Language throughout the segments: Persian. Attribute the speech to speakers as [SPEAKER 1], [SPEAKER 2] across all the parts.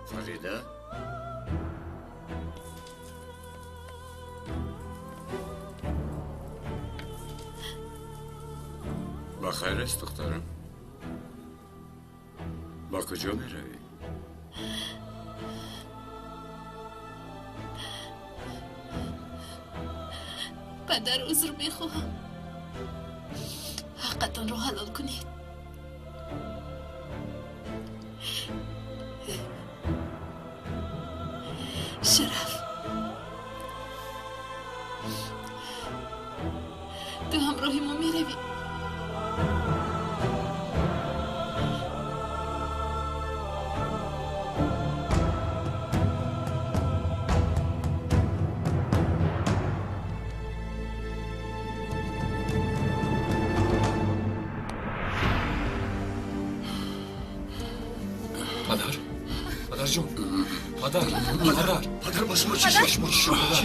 [SPEAKER 1] فریده؟ با خیر است دخترم؟ با کجا می روی؟
[SPEAKER 2] پدر عذر میخواهم، حقتان رو حلال کنید. شرف، تو همراهی ما میروی.
[SPEAKER 3] پدر جون، پدر باشه ما چی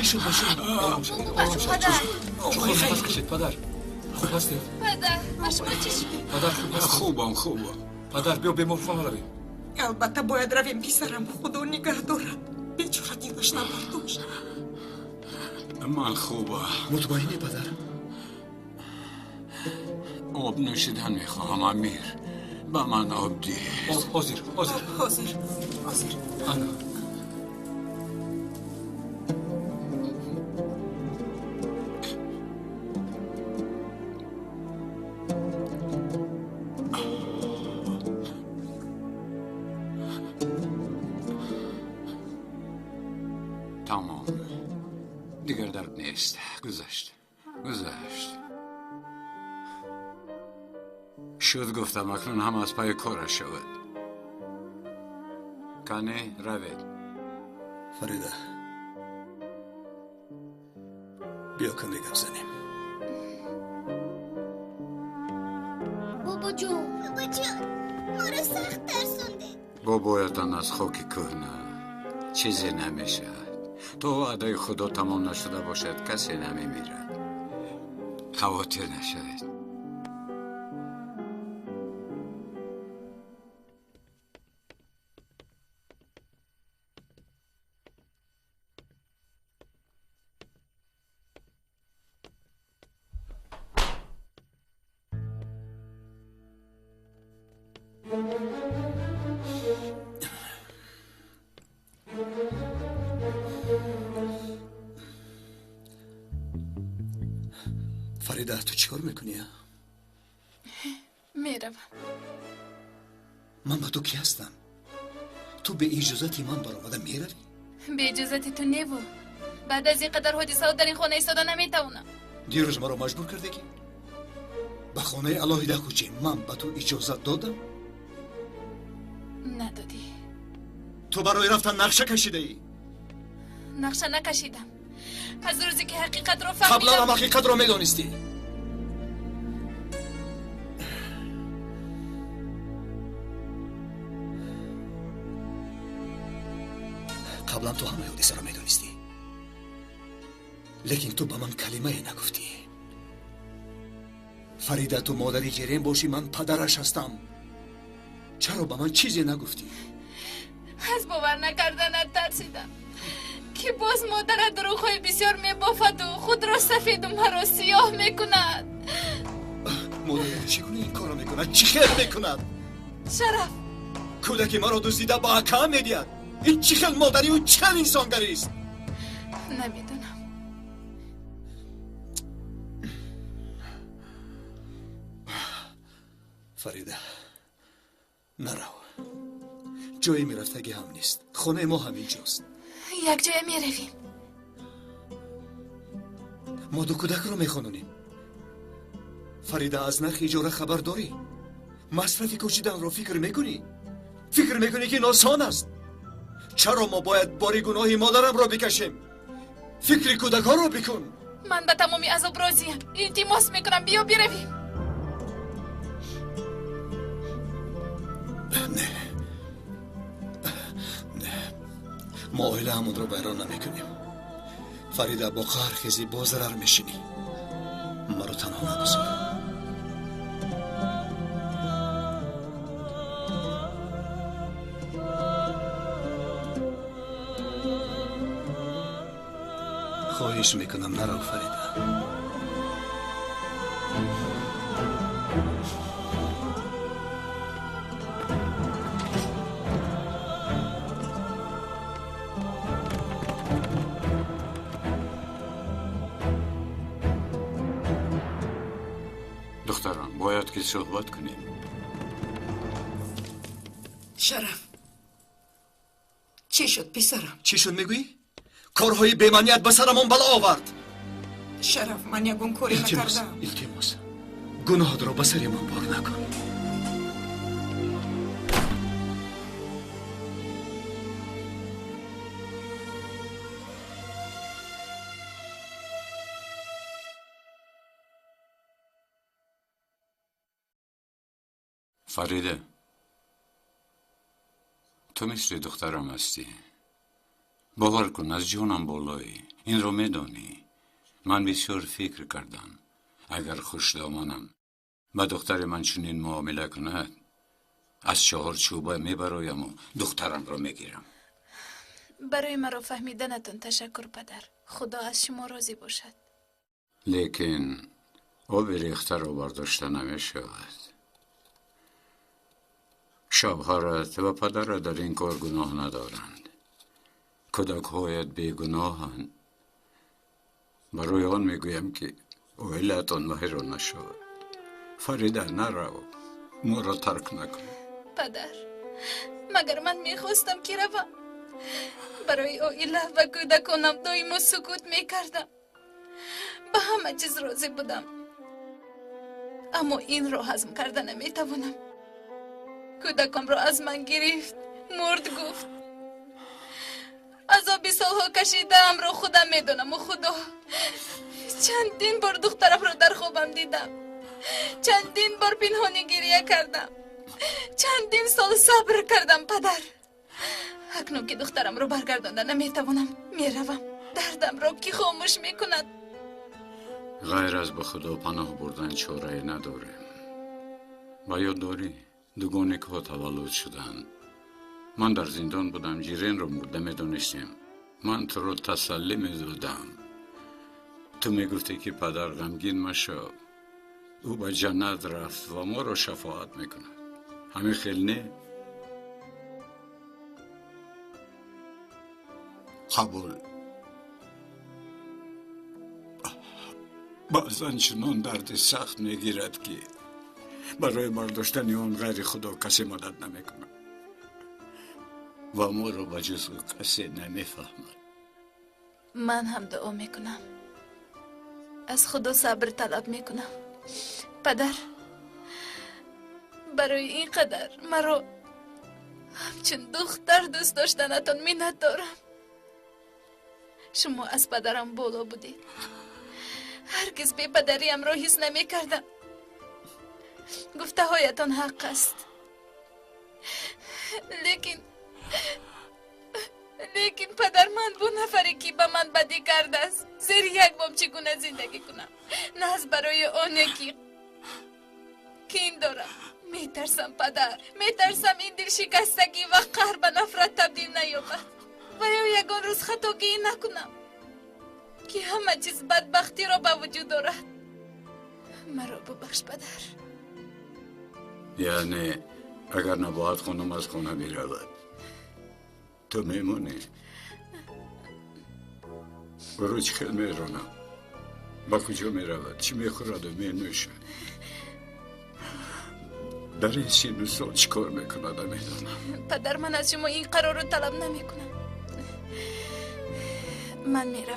[SPEAKER 3] شد باشه خوب نفس کشید پدر. خوب هستید؟
[SPEAKER 2] پدر باشه ما چی شد؟
[SPEAKER 3] پدر خوب هستید؟
[SPEAKER 1] خوبم
[SPEAKER 3] پدر بیا به مرفان رویم.
[SPEAKER 4] البته باید رویم پسرم، خدا نگه دارد. بیچاره دیدش نبرداشت.
[SPEAKER 1] من خوبه.
[SPEAKER 3] مطمئنی پدر؟
[SPEAKER 1] آب نوشیدن میخواهم امیر، به من آب دید.
[SPEAKER 3] حاضر انا
[SPEAKER 1] تمام دیگر درد نیست. گذشت شد. گفتم اکنون هم از پای کارش شود. کنه روید.
[SPEAKER 5] فریده بیا کنده گپ زنیم.
[SPEAKER 6] بابا جون ما رو سخت ترسونده.
[SPEAKER 1] بابایتان از خاک کهنه چیزی نمیشه. تو وعده خدا تمام نشده باشد کسی نمیمیرد. خواطر نشوید.
[SPEAKER 5] فریده تو چیکار میکنی؟
[SPEAKER 2] میروم.
[SPEAKER 5] من با تو کی هستم؟ تو به اجازت من برآمده میروی؟
[SPEAKER 2] به اجازت تو نیو. بعد از این قدر حادثه در این خانه ایستاده نمیتونم.
[SPEAKER 5] دیروز مرا مجبور کرده که به خانه الهیده کوچه من به تو اجازت دادم؟
[SPEAKER 2] ندادی.
[SPEAKER 5] تو برای رفتن نقشه کشیده ای؟
[SPEAKER 2] نقشه نکشیدم. از روزی که حقیقت رو فهمیدم.
[SPEAKER 5] قبلا هم حقیقت رو میدانستی؟ قبلا تو همه حادثه رو میدانستی، لیکن تو به من کلمه نگفتی. فریده تو مادری جریم باشی، من پدرش هستم. چرا به من چیزی نگفتی؟
[SPEAKER 2] از باور نکردنت ترسیدم که باز مادرت دروغ‌های بسیار میبافد و خود را سفید و مرا سیاه میکند.
[SPEAKER 5] مادر چی کنه این کارو میکند؟ چی خیر میکند؟
[SPEAKER 2] شرف،
[SPEAKER 5] کودکی مرا دزدیده با اکام میدید. این چی خیل مادری و چی خیل انسانگری است؟
[SPEAKER 2] نمیدونم.
[SPEAKER 5] فریده نرو. جایی میرفتگی هم نیست. خونه ما همین جاست.
[SPEAKER 2] یک جای میرویم.
[SPEAKER 5] ما دو کودک رو میخونونیم. فریده از نرخ اجاره خبر داری؟ مصرف کشیدن رو فکر میکنی؟ فکر میکنی که ناسان است؟ چرا ما باید باری گناهی مادرم را بکشیم؟ فکر کودک ها رو بکن.
[SPEAKER 2] من به تمامی عذاب راضیم. التماس میکنم بیا برویم.
[SPEAKER 5] نه ما آیله همون رو بیران نمیکنیم. فریده با قهر خیزی با ضرر میشینی. ما رو تنها نگذار. خواهش میکنم نرو فریده.
[SPEAKER 1] دختران باید که صحبت کنیم.
[SPEAKER 4] شرف چی شد پسرم؟
[SPEAKER 5] چی شد میگویی؟ کارهای بی‌معنیت به سرمون بلا آورد.
[SPEAKER 4] شرف من یگون کاری نکردم.
[SPEAKER 5] التماس گناهات را به سر من بار نکن.
[SPEAKER 1] فریده تو مثل دخترم هستی. باور کن از جونم بالایی. این رو میدانی. من بسیار فکر کردم اگر خوش دامنم با دختر من چنین معامله کند از 4 چوبه میبرایم و دخترم رو میگیرم.
[SPEAKER 2] برای مرا فهمیدنتان تشکر پدر. خدا از شما راضی باشد.
[SPEAKER 1] لیکن آب ریخته رو برداشته نمیشود. شوهرت و پدرت در این کار گناه ندارند. کودک‌هایت بیگناهند. برای آن میگویم که اویلتان مهر نشود. فریده نرو. ما را ترک نکن.
[SPEAKER 2] پدر مگر من میخواستم که روم؟ برای اویله و کودکانم دایم سکوت میکردم. به همه چیز راضی بودم. اما این را هضم کرده نمیتوانم. کودکم را از من گرفت. مرد گفت. عذابی سالها کشیدم را خودم میدونم و خدا. چندین بار دخترم را در خوابم دیدم. چندین بار پنهانی گریه کردم. چندین سال صبر کردم پدر. اکنون که دخترم را برگردانده نمیتوانم. میروم. دردم را کی خاموش میکند؟
[SPEAKER 1] غیر از به خدا پناه بردن چاره نداریم. با یاد داری دوگانه که تولد شدن. من در زندان بودم. جیرین رو مرده میدونستیم. من تو رو تسلی میدادم. تو میگفتی که پدر غمگین مشو. او به جنت رفت و ما رو شفاعت میکنه. همین خیلی نه؟ قبول. بعضا چنان درد سخت میگیرد که برای برداشتن اون غیر خدا کسی مدد نمیکنه و ما رو به جز کسی نمیفهمد.
[SPEAKER 2] من هم دعا میکنم. از خدا صبر طلب میکنم. پدر برای این قدر مرا همچون دختر دوست داشتنتان منت دارم. شما از پدرم بالا بودید. هرگز بی پدریم را حس نمی کردم. گفته هایتان حق است. لیکن پدر من بو نفری که به من بدی کرده است. زیر یک بام چگونه زندگی کنم؟ نه از برای آنه که کین دارم. میترسم پدر. میترسم این دل شکستگی و قهر به نفرت تبدیل نیابد و یا یگان روز خطاگیری نکنم که همه چیز بدبختی را به وجود دارد. مرا ببخش پدر.
[SPEAKER 1] یعنی اگر نباید خانم از خانه بیرود تو میمونی؟ بروچ خیلی میرانم. با کجا میرود؟ چی میخورد و مینوشد؟ در این سین و سال چی کار میکند نمیدانم.
[SPEAKER 2] پدر من از شما این قرار رو طلب نمی کنم. من میروم.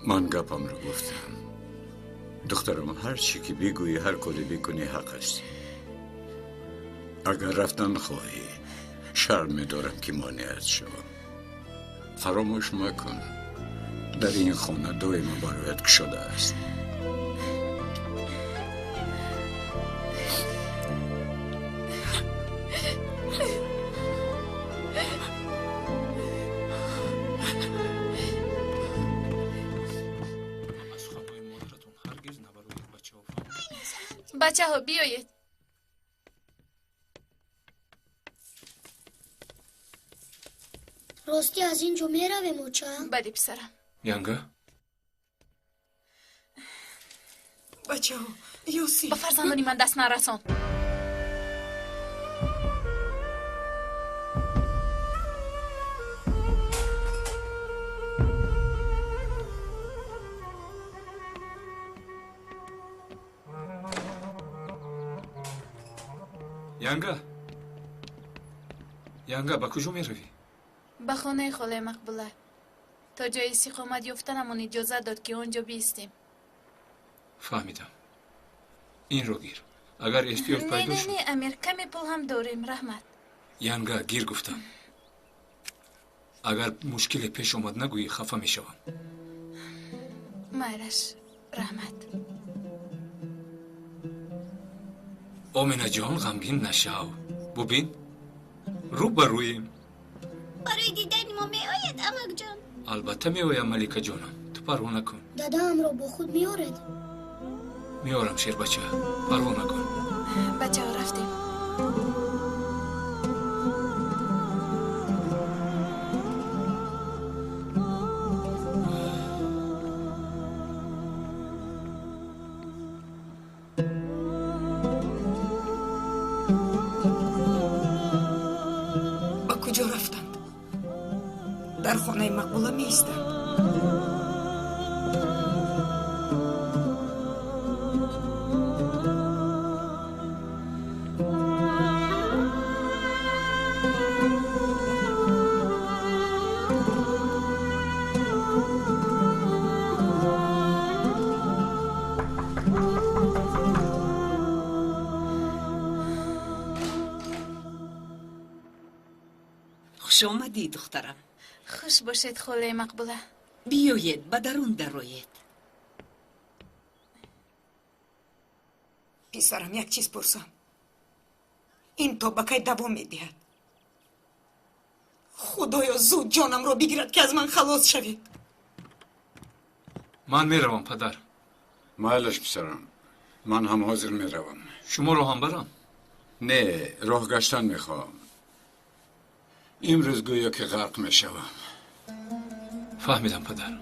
[SPEAKER 1] من گپم رو گفتم. دخترم هر چی که بگویی هر کاری بکنی حق است. اگر رفتن خواهی شرم میدارم که مانعت شوم. فراموش مکن در این خانه دایم برایت گشاده است.
[SPEAKER 2] بچه ها بیایید.
[SPEAKER 6] راستی از اینجا میرویم و چه؟
[SPEAKER 2] بله پسرم.
[SPEAKER 3] ینگا
[SPEAKER 4] بچه ها یوسی
[SPEAKER 2] به فرزندانی من دست نرسان.
[SPEAKER 3] ینگا با کجا میروی؟
[SPEAKER 2] به خانه خاله مقبوله. تا جای استقامت یافتنمون اجازه داد که آنجا بیستیم.
[SPEAKER 3] فهمیدم. این رو گیر. اگر احتیاج
[SPEAKER 2] نه
[SPEAKER 3] پیدا
[SPEAKER 2] نه
[SPEAKER 3] شد.
[SPEAKER 2] نه امیر کمی پول هم داریم رحمت.
[SPEAKER 3] ینگا گیر گفتم. اگر مشکل پیش اومد نگویی خفه میشوم.
[SPEAKER 2] مایرش رحمت.
[SPEAKER 3] آمینه جان غمگین نشو. ببین رو برویم.
[SPEAKER 6] برای دیدن ما میآید امک جان.
[SPEAKER 3] البته میایم ملیکه جانم. تو پروا نکن.
[SPEAKER 6] دادام را با خود میارد.
[SPEAKER 3] میارم شیر بچه. پروا نکن.
[SPEAKER 2] بچه ها رفتیم.
[SPEAKER 4] با کجا رفتند؟ در خانه مقبوله می ایستند.
[SPEAKER 7] خوش آمدی دخترم.
[SPEAKER 2] خوش باشید خاله مقبوله.
[SPEAKER 7] بیایید به درون درآیید.
[SPEAKER 4] پسرم یک چیز پرسم. این تا بکی دوام میدهد. خدایا زود جانم را بگیرد که از من خلاص شوید.
[SPEAKER 3] من میروم پدر.
[SPEAKER 1] مایلش پسرم. من هم حاضر میروم.
[SPEAKER 3] شما رو هم برم.
[SPEAKER 1] نه راه گشتن میخوام. امروز گویا که غرق میشوم.
[SPEAKER 3] فهمیدم پدر.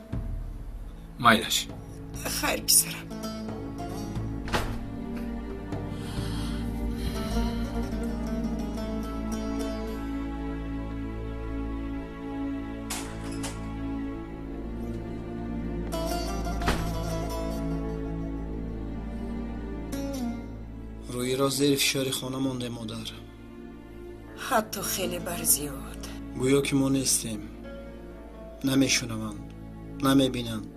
[SPEAKER 3] مایلش.
[SPEAKER 4] خیر پسرم.
[SPEAKER 8] روی را زیر فشار خانه مانده مادر.
[SPEAKER 4] حتی خیلی بر زیاد.
[SPEAKER 8] گویا که ما نیستیم. نمیشنوند، نمیبینند،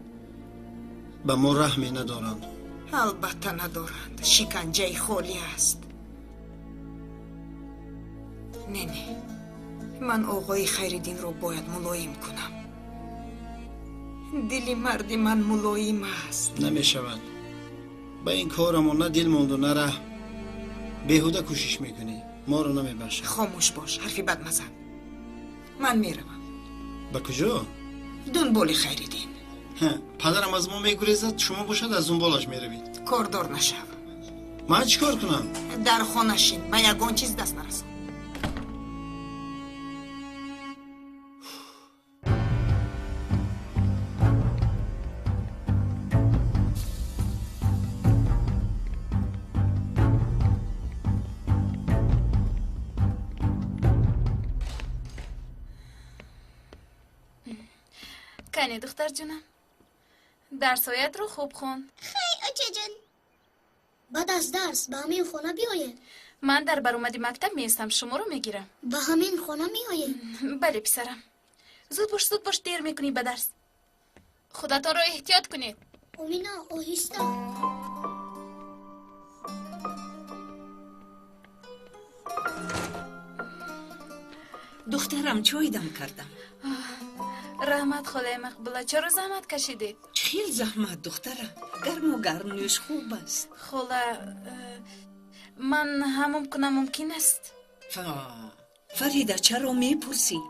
[SPEAKER 8] به ما رحمی ندارند.
[SPEAKER 4] البته ندارند. شکنجه خالی است. نه من آقای خیردین رو باید ملایم کنم. دل مرد من ملایم است.
[SPEAKER 8] نمیشود. به این کارمون نه دل موند و نه رحم. بیهوده کوشش میکنی. ما رو نمیبخشی.
[SPEAKER 4] خاموش باش. حرفی بد مزن. من میروم.
[SPEAKER 8] به کجا؟
[SPEAKER 4] دنبال خیردین.
[SPEAKER 8] پدرم از ما میگریزد، شما باشد از دنبالش میروید.
[SPEAKER 4] کاردار نشو.
[SPEAKER 8] من چیکار کنم؟
[SPEAKER 4] در خانه شین. به یگان چیز دست نرسان.
[SPEAKER 2] کنی دختر جونم. درسایت رو خوب خون.
[SPEAKER 6] خی اچه جان. بعد از درس به همین خانه بیاید.
[SPEAKER 2] من در برآمدی مکتب میستم. شما رو میگیرم.
[SPEAKER 6] به همین خانه میآید.
[SPEAKER 2] بله پسرم. زود باش دیر میکنی به درس. خودتان رو احتیاط کنید.
[SPEAKER 6] امینا آهسته.
[SPEAKER 7] دخترم چای دم کردم.
[SPEAKER 2] رحمت خاله مقبوله چرا زحمت کشیدید؟
[SPEAKER 7] خیلی زحمت دخترم. گرم و گرمش خوب است.
[SPEAKER 2] خاله من هموم کنم ممکن است.
[SPEAKER 7] فریده چرا میپرسی؟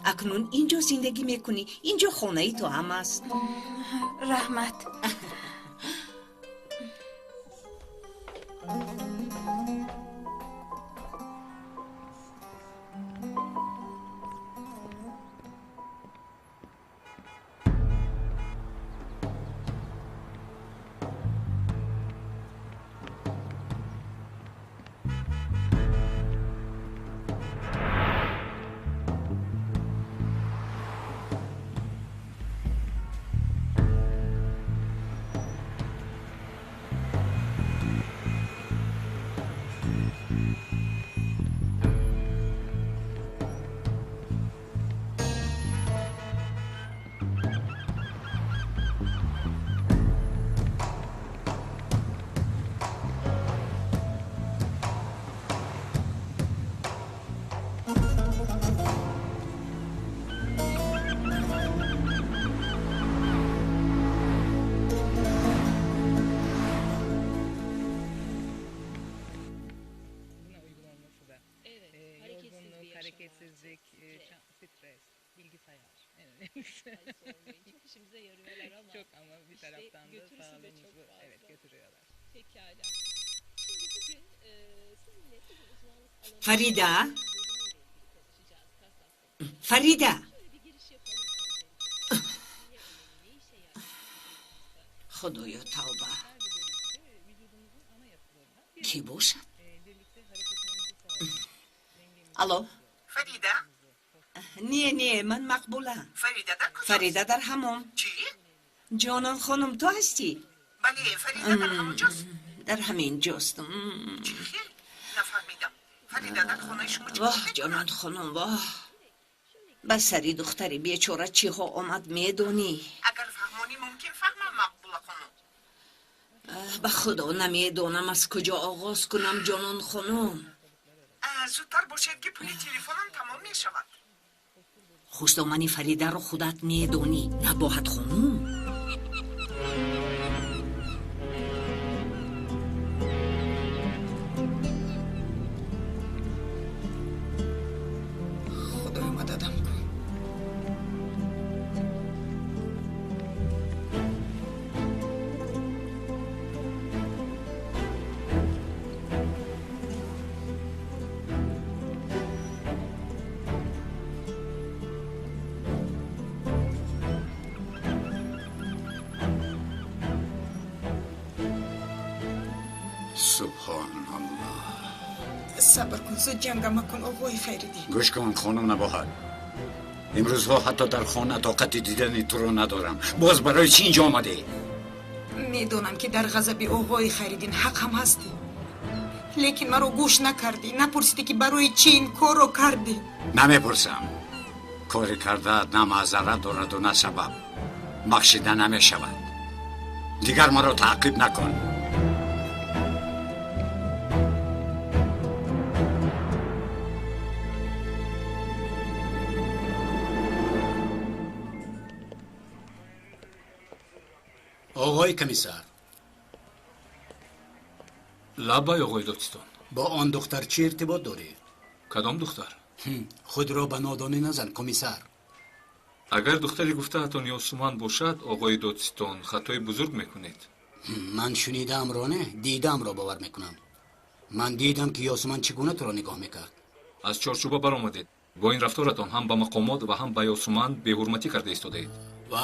[SPEAKER 7] اکنون اینجا زندگی میکنی. اینجا خانه ای تو هم است.
[SPEAKER 2] رحمت
[SPEAKER 9] hareketsizlik, stres, bilgisayar en önemlisi.
[SPEAKER 10] Çok işimize yarıyorlar ama.
[SPEAKER 9] Çok ama bir
[SPEAKER 10] işte
[SPEAKER 9] taraftan da
[SPEAKER 10] götürüsü de
[SPEAKER 9] sağlığımızı
[SPEAKER 10] çok fazla.
[SPEAKER 9] evet götürüyorlar.
[SPEAKER 10] Pekala. Şimdi bugün sizinle sizin uzmanlık alanınızda
[SPEAKER 7] Farida,
[SPEAKER 10] konuşacağız. Kas hastalığı.
[SPEAKER 7] Farida.
[SPEAKER 10] Şöyle bir giriş yapalım öncelikle. Niye önemli, ne işe yarar?
[SPEAKER 7] خدایا توبه
[SPEAKER 9] Vücudumuzun ana yapılarından
[SPEAKER 7] کی باشد؟
[SPEAKER 9] birlikte hareketlerimizi sağlıyor.
[SPEAKER 7] الو
[SPEAKER 4] فریده
[SPEAKER 7] نه من مقبولم
[SPEAKER 4] فریده در کجاست؟
[SPEAKER 7] فریده در همون
[SPEAKER 4] چی؟
[SPEAKER 7] جانان خانم تو هستی؟
[SPEAKER 4] بله فریده در همونجاست.
[SPEAKER 7] در همین جاست
[SPEAKER 4] چی خیلی نفهمیدم. فریده در خونه شما چی
[SPEAKER 7] واه
[SPEAKER 4] کار
[SPEAKER 7] جانان
[SPEAKER 4] می‌کند؟
[SPEAKER 7] خانم واه بسری دختری بیچاره چی ها آمد میدونی
[SPEAKER 4] اگر فهمانی ممکن فهمم مقبوله خانم.
[SPEAKER 7] به خدا نمیدونم از کجا آغاز کنم جانان خانم
[SPEAKER 4] زودتر باشد که پول تلفنم تمام می شود.
[SPEAKER 7] خوش دامنی فریده رو خودت میدونی نباید خانم
[SPEAKER 4] خدای مددم کن.
[SPEAKER 1] سبحان الله.
[SPEAKER 4] صبر کن زود جنگم کن آقای فریدی.
[SPEAKER 1] گوش کن خانم نباهد. امروزها حتی در خانه طاقت دیدن تو رو ندارم. باز برای چی اینجا آمده؟
[SPEAKER 4] میدونم که در غضب آقای خریدین حق هم هستی، لیکن مرا گوش نکردی، نپرسیدی که برای چی این کار رو کردی.
[SPEAKER 1] نمیپرسم. کاری کرده نه معذرت دارد و نه سبب. بخشیده نمی شود. دیگر مرا تعقیب نکن.
[SPEAKER 11] آقای کمیسر،
[SPEAKER 3] لبای آقای دادستان
[SPEAKER 11] با آن دختر چی ارتباط داری؟
[SPEAKER 3] کدام دختر؟
[SPEAKER 11] خود را به نادانی نزن کمیسر.
[SPEAKER 3] اگر دختری گفته حتی نیاسومن باشد آقای دادستان خطای بزرگ میکنید.
[SPEAKER 11] من شنیدم را نه، دیدم را باور میکنم. من دیدم که یاسمن چگونه تو را نگاه میکرد.
[SPEAKER 3] از چارچوبه برآمدید. با این رفتارتان هم به مقامات و هم به یاسومن بی‌حرمتی کرده ایستادید.
[SPEAKER 11] و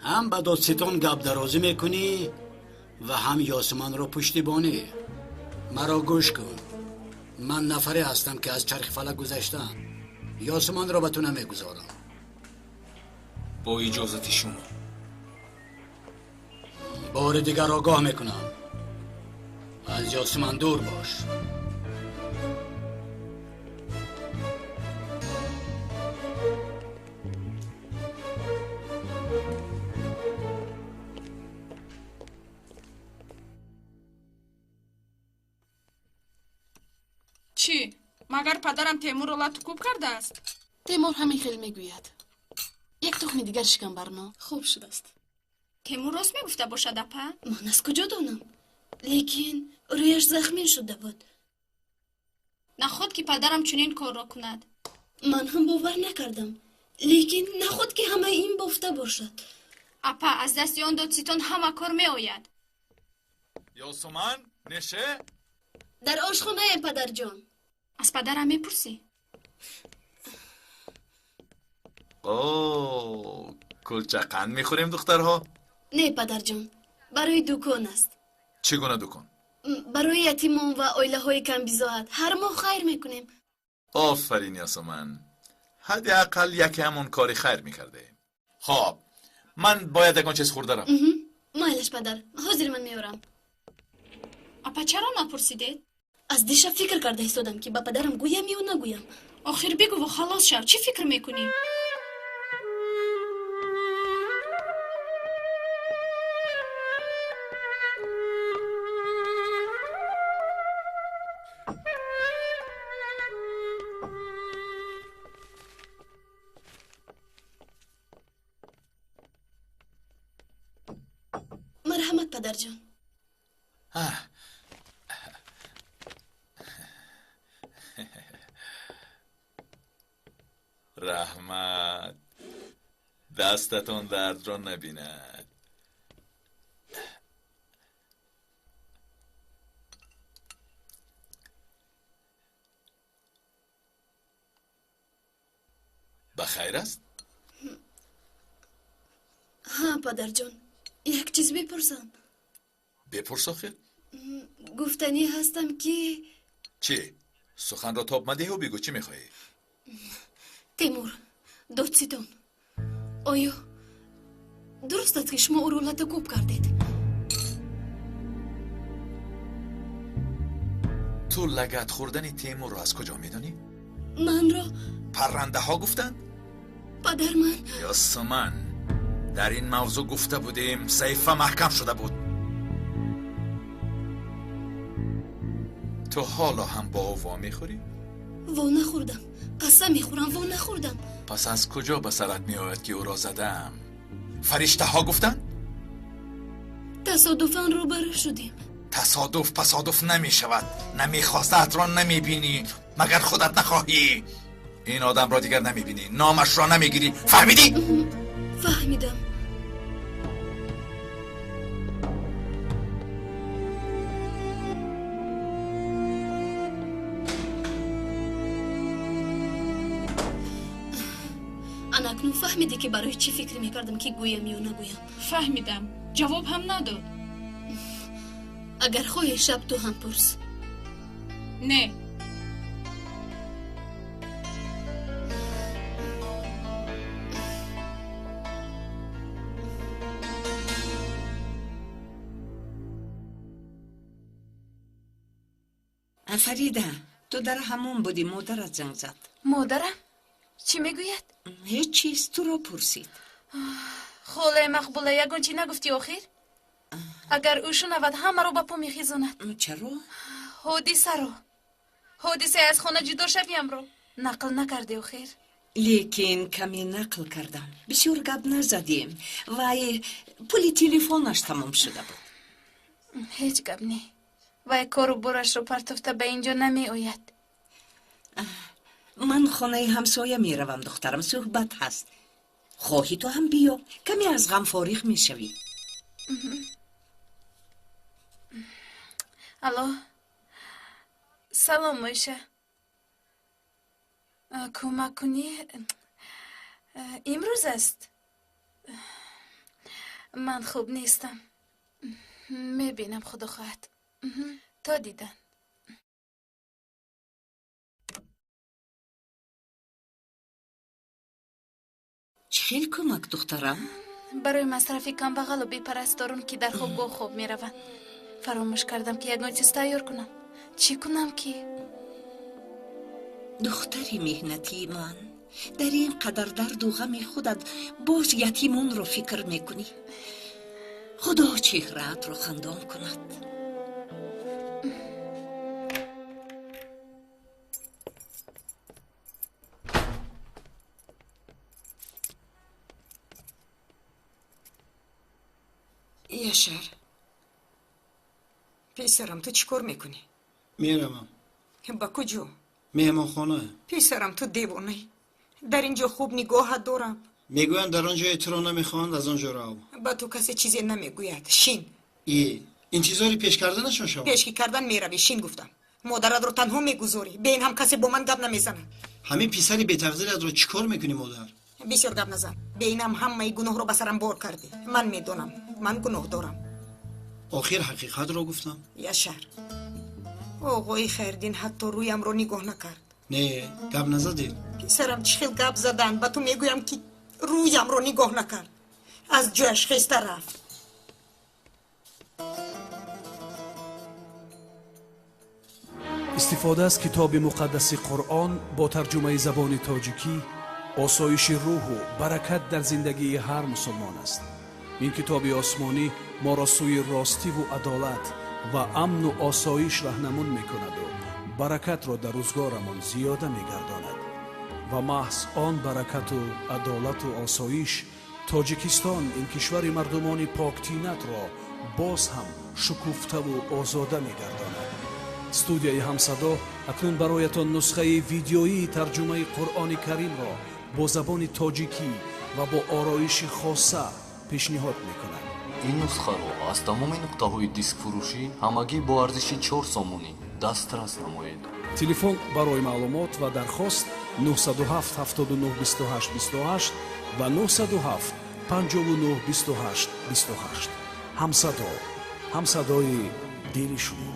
[SPEAKER 11] هم به دادستان گپ درازی میکنی و هم یاسمن را پشتیبانی. مرا گوش کن. من نفری هستم که از چرخ فلک گذشتم. یاسمن را به تو نمیگذارم.
[SPEAKER 3] با اجازت شما.
[SPEAKER 11] بار دیگر آگاه میکنم. از یاسمن دور باش.
[SPEAKER 12] چی؟ مگر پدرم تیمور را کوب کرده است؟
[SPEAKER 13] تیمور همین خیلی میگوید. یک تخم دیگر شکم برنا.
[SPEAKER 12] خوب شده است. تیمور راست میگفته باشد اپا؟
[SPEAKER 6] من از کجا دانم؟ لیکن رویش زخمی شده بود.
[SPEAKER 12] نخود که پدرم چنین کار را کند.
[SPEAKER 6] من هم باور نکردم، لیکن نخود که همه این بافته باشد.
[SPEAKER 12] اپا از دست آن دادستان همه کار می آید.
[SPEAKER 14] یاسومن نشه؟
[SPEAKER 6] در آشخانه پدر جان.
[SPEAKER 12] از پدرم میپرسی؟
[SPEAKER 14] اوه کلچه قند میخوریم دخترها؟
[SPEAKER 6] نه پدر جان، برای دکان است.
[SPEAKER 14] چگونه دکان؟
[SPEAKER 6] برای یتیمان و آیله های کم بیزاحت هر ماه خیر میکنیم.
[SPEAKER 14] آفرین یاسومن، حداقل یکی همون کاری خیر میکرده. خب من باید یکان چیز خورده رم.
[SPEAKER 6] مایلش پدر، حاضر من میارم.
[SPEAKER 12] اپا چرا نپرسیدید؟
[SPEAKER 6] از دیشب فکر کرده ایستادم که با پدرم گویم یا نگویم.
[SPEAKER 12] آخر بگو و خلاص شو. چی فکر میکنی؟
[SPEAKER 6] مرحمت پدر جان.
[SPEAKER 14] رحمت دستتان درد را نبیند. بخیر است؟
[SPEAKER 15] ها پدر جان، یک چیز بپرسم.
[SPEAKER 14] بپرس آخه.
[SPEAKER 15] گفتنی هستم که
[SPEAKER 14] چی؟ سخن را تاب مده و بگو چی میخواهی؟
[SPEAKER 15] تیمور، دادستان، آیا درست است که شما او را لطکوب کردید؟
[SPEAKER 14] تو لگد خوردن تیمور را از کجا میدانی؟
[SPEAKER 15] من را
[SPEAKER 14] پرنده ها گفتند؟
[SPEAKER 15] پدر من
[SPEAKER 14] یاسمن در این موضوع گفته بودیم سیفه محکم شده بود. تو حالا هم با او وا میخوری؟
[SPEAKER 15] وا نخوردم، قسم میخورم وا نخوردم.
[SPEAKER 14] پس از کجا به سرت میآید که او را زدم؟ فرشته ها گفتند؟
[SPEAKER 15] تصادفاً روبرو شدیم.
[SPEAKER 14] تصادف نمی شود. نمیخواستت را نمی بینی مگر خودت نخواهی. این آدم را دیگر نمی بینی، نامش را نمی گیری. فهمیدی؟
[SPEAKER 15] فهمیدم. اکنون فهمیدی که برای چی فکر میکردم که گویم یا نگویم؟
[SPEAKER 12] فهمیدم. جواب هم نداد.
[SPEAKER 15] اگر خواهی شب تو هم پرس.
[SPEAKER 12] نه.
[SPEAKER 7] فریده، تو در همون بودی، مادرت زنگ زد.
[SPEAKER 2] مادرم؟ چی میگوید؟
[SPEAKER 7] هیچ چیز، تو رو پرسید.
[SPEAKER 2] خوله مقبوله یگون چی نگفتی آخر؟ اگر او شنود همه رو با پا میخیزاند.
[SPEAKER 7] چرا؟
[SPEAKER 2] حادثه از خانه جدا شویم رو نقل نکرده آخر.
[SPEAKER 7] لیکن کمی نقل کردم، بسیار گپ نزدیم و پول تلفنش تمام شده بود.
[SPEAKER 2] هیچ گپ نه. و کارو برش رو پرتفته به اینجا نمی آید.
[SPEAKER 7] من خانه همسایه می روم دخترم، صحبت هست. خواهی تو هم بیا، کمی از غم فارغ می شوی.
[SPEAKER 2] الو، سلام موشه. کمک کنی؟ امروز است. من خوب نیستم. میبینم خدا خواهد. تا دیدن.
[SPEAKER 7] چه کمک دخترم؟
[SPEAKER 2] برای مصرف کم بغل و بی پرستارون که در خوابگاه خواب می روند. فراموش کردم که یگان چیز تیار کنم. چی کنم که؟
[SPEAKER 7] دختری مهنتی من، در این قدر درد و غم خودت باز یتیمون رو فکر میکنی. خدا چهره‌ات رو خندان کند.
[SPEAKER 4] یاشر، پسرم تو چیکار میکنی؟
[SPEAKER 8] میرم.
[SPEAKER 4] با کجا؟
[SPEAKER 8] مهمان خانه.
[SPEAKER 4] پسرم تو دیوانه. در اینجا خوب نگاه دارم.
[SPEAKER 8] میگویند در آنجا تو را نمیخواند، از آنجا رو.
[SPEAKER 4] با تو کسی چیزی نمیگوید. شین.
[SPEAKER 8] این چیزا رو پیش کردنشون شما؟
[SPEAKER 4] پیش کردن میروی. شین گفتم. مادرت رو تنها میگذاری. به این هم کسی با من گپ نمیزنه.
[SPEAKER 8] همین پسری بی تقدیرت رو چیکار میکنی مادر؟
[SPEAKER 4] بسیار گپ نزن. به این هم همه گناه رو به سرم بار کردی. من میدونم. من گناه دارم.
[SPEAKER 8] آخر حقیقت رو گفتم.
[SPEAKER 4] یاشر، آقای خیردین حتی رویم رو نگاه نکرد.
[SPEAKER 8] نه، گپ نزدی.
[SPEAKER 4] پسرم چه خیلی گپ زدن. با تو میگویم که رویم رو نگاه نکرد. از جایش خسته رفت.
[SPEAKER 16] استفاده از کتاب مقدس قرآن با ترجمه زبان تاجیکی آسایش روح و برکت در زندگی هر مسلمان است. این کتاب آسمانی ما را سوی راستی و عدالت و امن و آسایش راهنمون میکند و برکت را در روزگارمان زیاده میگرداند و محض آن برکت و عدالت و آسایش تاجیکستان، این کشور مردمان پاکتینت را باز هم شکوفته و آزاده میگرداند. استودیوی همصدا اکنون برایتان نسخه ویدیویی ترجمه قرآن کریم را бо забони тоҷикӣ ва бо ороиши хоса пешниҳод мекунад.
[SPEAKER 17] ин нусхаро аз тамоми нуқтаҳои дискфурӯшӣ ҳамагӣ бо арзиши 4 сомонӣ дастрас намоед.
[SPEAKER 16] телефон барои маълумот ва дархост 907 79 28 28 ва 907 59 28 28. ҳамсадои дили шумо.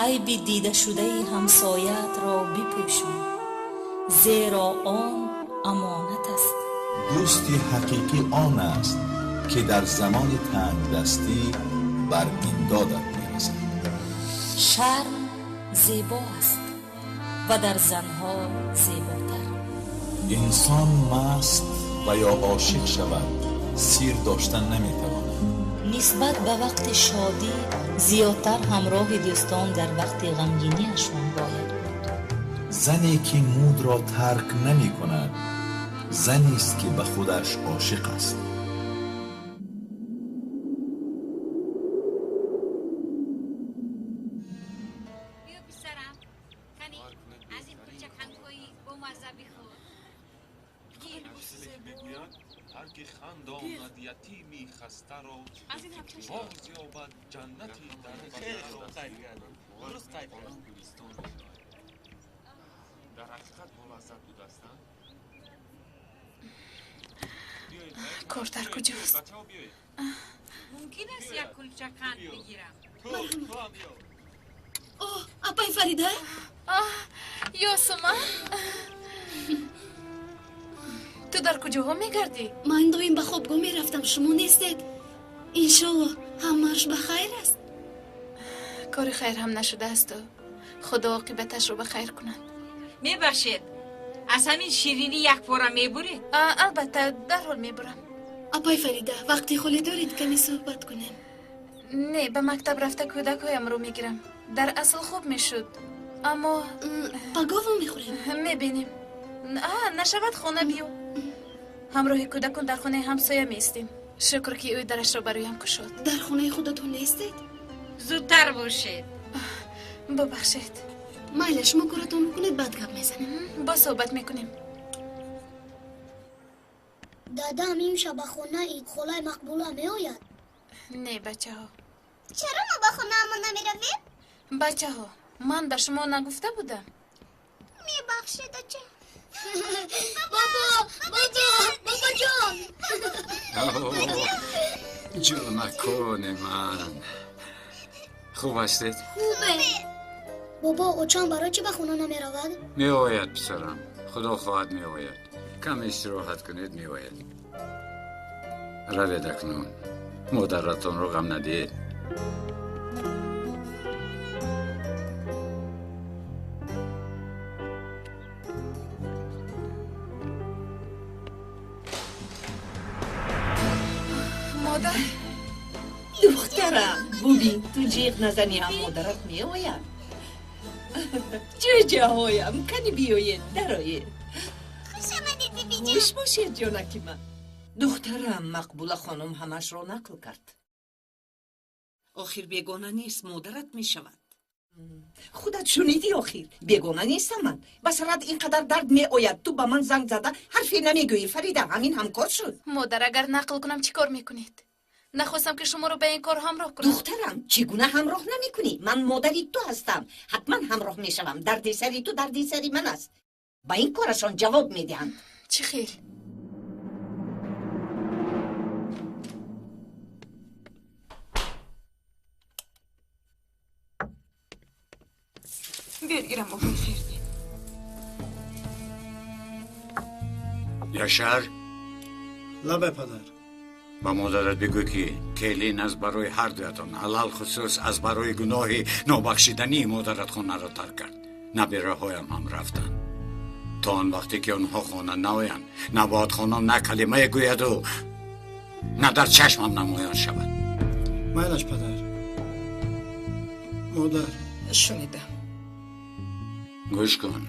[SPEAKER 18] айби дидашудаи ҳамсоятро бипӯшон, зеро он амонат аст.
[SPEAKER 19] دوستی حقیقی آن است که در زمان تنگدستی بر امدادت میرسد.
[SPEAKER 18] شرم زیبا است و در زنها زیباتر.
[SPEAKER 19] انسان مست و یا عاشق شود سیر داشتن نمیتواند.
[SPEAKER 18] نسبت به وقت شادی زیادتر همراه دوستان در وقت غمگینیشان باید بود.
[SPEAKER 19] زنی که مود را ترک نمی کند زنی است که به خودش عاشق است.
[SPEAKER 2] کار در کجاست؟
[SPEAKER 20] ممکن است یک کلچه قند بگیرم؟
[SPEAKER 13] اوه اپای فریده؟
[SPEAKER 2] یاسمان تو در کجاها میگردی؟
[SPEAKER 13] من دویم به خوابگاه میرفتم، شما نیستید؟ انشالله همه‌اش به خیر است.
[SPEAKER 2] کار خیر هم نشده است و خدا عاقبتش رو به خیر کند.
[SPEAKER 20] میبخشید از همین شیرینی یک پاره میبرید؟
[SPEAKER 2] البته در حال میبرم.
[SPEAKER 13] اپای فریده وقتی خالی دارید کمی صحبت کنیم؟
[SPEAKER 2] نه، به مکتب رفته کودکایم رو میگیرم. در اصل خوب میشد اما
[SPEAKER 13] پگاو میخوریم؟
[SPEAKER 2] میبینیم. نشود خانه بیو. همراه کودکان در خانه همسایه میستیم. شکر که اوی درش رو برایم کشود.
[SPEAKER 13] در خانه خودتون نیستید؟
[SPEAKER 20] زودتر باشید.
[SPEAKER 2] ببخشید.
[SPEAKER 13] مایل شما کارتون میکنید بعد گپ میزنیم.
[SPEAKER 2] با صحبت میکنیم.
[SPEAKER 6] دادام این شب خونه ای خالای مقبوله می آید؟
[SPEAKER 2] نه بچه ها.
[SPEAKER 6] چرا ما با خونه اما نمی رویم؟
[SPEAKER 2] بچه ها من به شما نگفته بودم.
[SPEAKER 6] می بخشید چه؟ بابا جان
[SPEAKER 1] جونکون من خوب هستید؟
[SPEAKER 6] خوبه. بابا اوچان برای چی به خونه نمی رود؟
[SPEAKER 1] می آید پسرم، خدا خواهد می آید. کم استراحت کنید می آید. روید اکنون، مادرتان رو غم ندید.
[SPEAKER 2] مادر
[SPEAKER 7] دخترم ببین تو جیغ نزنی هم مادرت می آید. جوجهایم کنی بیاید درآید.
[SPEAKER 6] خوش آمدید بیبی جان.
[SPEAKER 7] خوش باشید جانکی من. دخترم مقبوله خانم همش را نقل کرد. آخر بیگانه نیست مادرت می شود. خودت شنیدی آخر بیگانه نیستم من. بسرت اینقدر درد می آید تو به من زنگ زده حرفی نمیگویی فریده همین همکار شد.
[SPEAKER 2] مادر اگر نقل کنم چی کار میکنید؟ نخواستم که شما رو به این کار همراه کنم.
[SPEAKER 7] دخترم چگونه همراه نمی کنی؟ من مادری تو هستم، حتما همراه می شوم. دردی سری تو دردی سری من است. با این کارشان جواب می دهند.
[SPEAKER 2] چی خیر؟
[SPEAKER 4] بیار گیرم بابای خیر دی.
[SPEAKER 1] یاشار
[SPEAKER 8] لبه پدر
[SPEAKER 1] با مادرت بگو که کلین از برای هر دویتان علال خصوص از برای گناهی نابخشیدنی مادرت خانه را ترک کرد. نه بیراهایم هم رفتن تا آن وقتی که آنها خانه نویان نباید خانم نه کلمه گوید و نه در چشمم نمایان شود.
[SPEAKER 8] مایلش پدر. مادر
[SPEAKER 4] شنیدم.
[SPEAKER 1] گوش کن،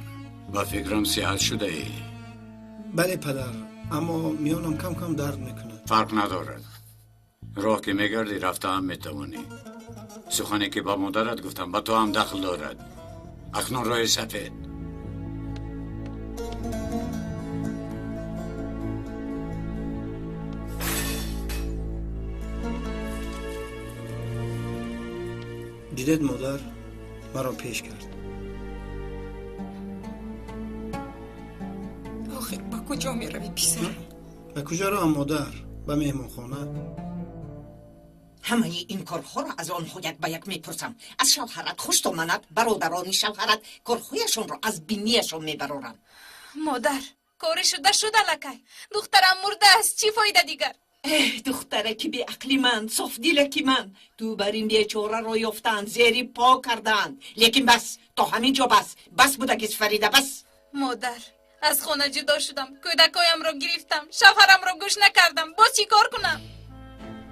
[SPEAKER 1] با فکرم سیاحت شده ای.
[SPEAKER 8] بله پدر، اما میانم کم کم درد میکنه.
[SPEAKER 1] فرق ندارد. راه که میگردی رفته هم میتوانی. سخنی که با مادرت گفتم با تو هم دخل دارد. اکنون راه سفید.
[SPEAKER 8] دیدت مادر مرا پیش کرد.
[SPEAKER 4] آخر با کجا می روی پسرم؟
[SPEAKER 8] به کجا رو مادر؟ به مهمون خانه.
[SPEAKER 7] همه این کارها را از آنها یک به یک میپرسم. از شوهرت خوش آمد، برادران شوهرت کارهایشان را از بینیشان میبرارم.
[SPEAKER 2] مادر کاری شده لکه. دخترم مرده است، چی فایده دیگر؟
[SPEAKER 7] دختره که بی عقلی من، صاف دیلکی من، تو بر این بیچاره را یافتند، زیری پا کردند. لیکن بس، تا همین جا بس بودگیست فریده، بس.
[SPEAKER 2] مادر از خانه جدا شدم، کودکایم را گرفتم، شوهرم را گوش نکردم، باز چی کار کنم؟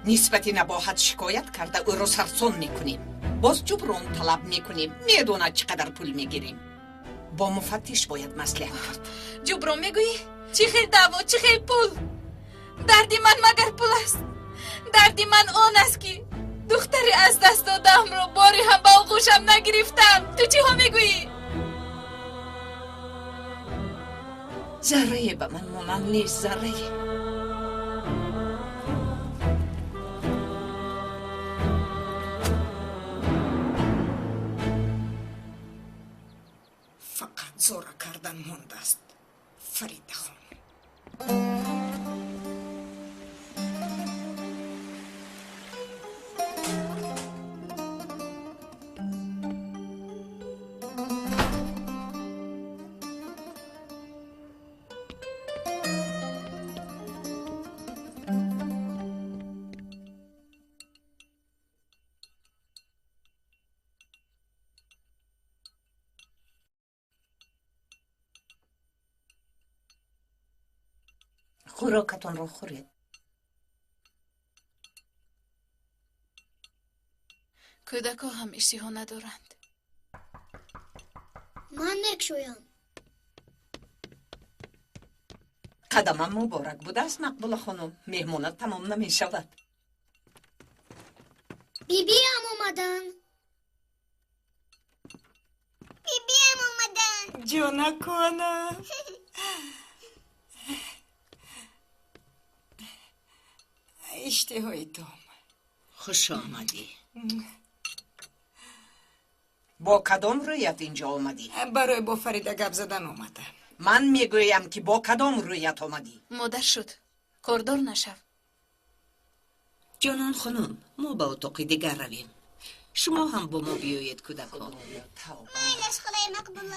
[SPEAKER 7] نسبتی نباید شکایت کرده او را سرسون میکنیم، باز جبران طلب میکنیم، میدونه چقدر پول میگیریم. با مفتش باید مصلحت کرد.
[SPEAKER 2] جبران میگویی؟ چی خیلی دعوا، چی خیلی پول؟ دردی من مگر پول است؟ دردی من آن است که دختری از دست دادم رو باری هم با آغوشم نگرفتم. تو چی ها میگویی؟
[SPEAKER 7] ذره به من مانند نیست، ذره.
[SPEAKER 4] فقط زورا کردن مانده است فریده خانم.
[SPEAKER 7] خوراکتان را خورید.
[SPEAKER 2] کودکا هم اشتها ندارند.
[SPEAKER 6] من نکشویم.
[SPEAKER 7] قدمم مبارک بوده است مقبول خانم. مهمونت تمام نمی شود.
[SPEAKER 6] بیبی هم اومدن. بیبی هم اومدن.
[SPEAKER 4] جانا کنم. اشتهای تو
[SPEAKER 7] خوش آمدی. با کدام رویت اینجا آمدی؟
[SPEAKER 4] برای با فریده گپ زدن آمده.
[SPEAKER 7] من میگویم که با کدام رویت آمدی؟
[SPEAKER 2] مادر شد کاردار نشو.
[SPEAKER 7] جانان خانم، ما با اتاق دیگر رویم. شما هم با ما بیایید کودکان.
[SPEAKER 6] ایلش خدای مقبوله.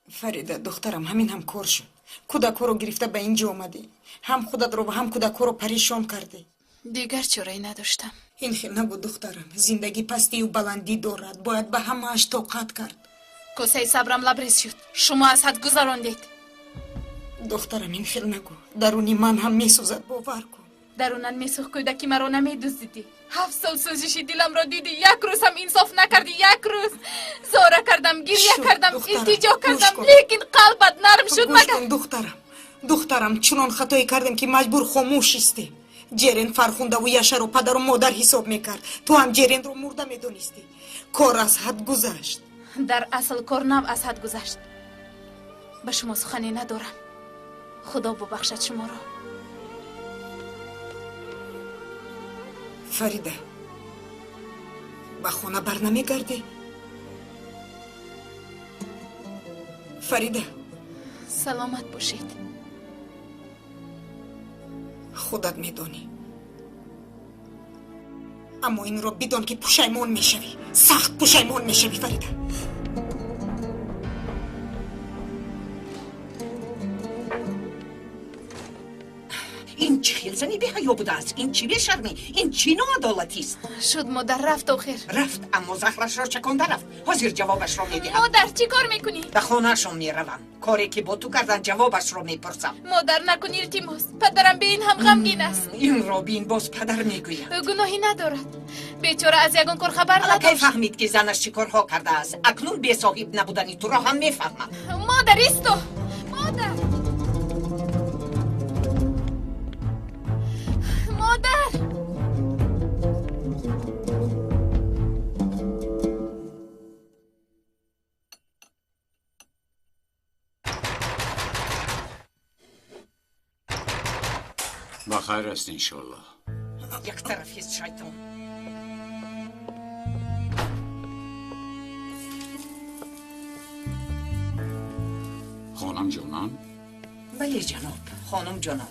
[SPEAKER 4] فریده دخترم همین هم کار شد. کودکو رو گرفته به اینجا آمدی. هم خودت رو و هم کودکو رو پریشان کردی.
[SPEAKER 2] دیگر چاره‌ای نداشتم.
[SPEAKER 4] این خیلی نگو دخترم. زندگی پستی و بلندی دارد. باید به همه‌اش طاقت کرد.
[SPEAKER 2] کاسه صبرم لبریز شد. شما از حد گذراندید.
[SPEAKER 4] دخترم این خیلی نگو. درونی من هم میسوزد، باور کن.
[SPEAKER 2] درونن میسوخت کودکی مرا نمیدوزیدی. 7 سال سوزشی دلم را دیدی، یک روز هم انصاف نکردی. یک روز زاره کردم، گریه کردم، التجا کردم، لیکن قلبت نرم شد.
[SPEAKER 4] مگر دخترم چنان خطایی کردم که مجبور خاموش استیم. جرین فرخونده و یشه رو پدر و مادر حساب میکرد. تو هم جرین رو مرده میدونستی. کار از حد گذشت.
[SPEAKER 2] در اصل کار نم از حد گذشت. به شما سخنی ندارم. خدا ببخشد شما را.
[SPEAKER 4] فریده به خونه بر نمیگردی؟ فریده
[SPEAKER 2] سلامت باشید.
[SPEAKER 4] خودت میدونی، اما این رو بدون که پشیمون میشوی. سخت پشیمون میشوی فریده.
[SPEAKER 7] این چه خیلزنی به حیا بوده است؟ این چی به شرمی؟ این چی ناعدالتی است؟
[SPEAKER 2] شد مادر رفت آخر.
[SPEAKER 7] رفت اما زهرش را چکانده رفت. حاضر جوابش را میدهم.
[SPEAKER 2] مادر چی کار میکنی؟
[SPEAKER 7] به خانهشان میروم. کاری که با تو کردن جوابش را میپرسم.
[SPEAKER 2] مادر نکنی التماس. پدرم به این هم غمگین است.
[SPEAKER 7] این را بین باز پدر میگوید.
[SPEAKER 2] گناهی ندارد. بیچاره از یگان کار خبر
[SPEAKER 7] حالا کی
[SPEAKER 2] نداشت.
[SPEAKER 7] فهمید که زنش چی کارها کرده است؟ اکنون بی صاحب نبودنی تو را هم میفهمم.
[SPEAKER 2] مادر ایستو. مادر. مادر.
[SPEAKER 1] بخیر است انشالله.
[SPEAKER 7] یک طرفی شیطان.
[SPEAKER 1] خانم جانان.
[SPEAKER 7] بله جناب، خانم جانان.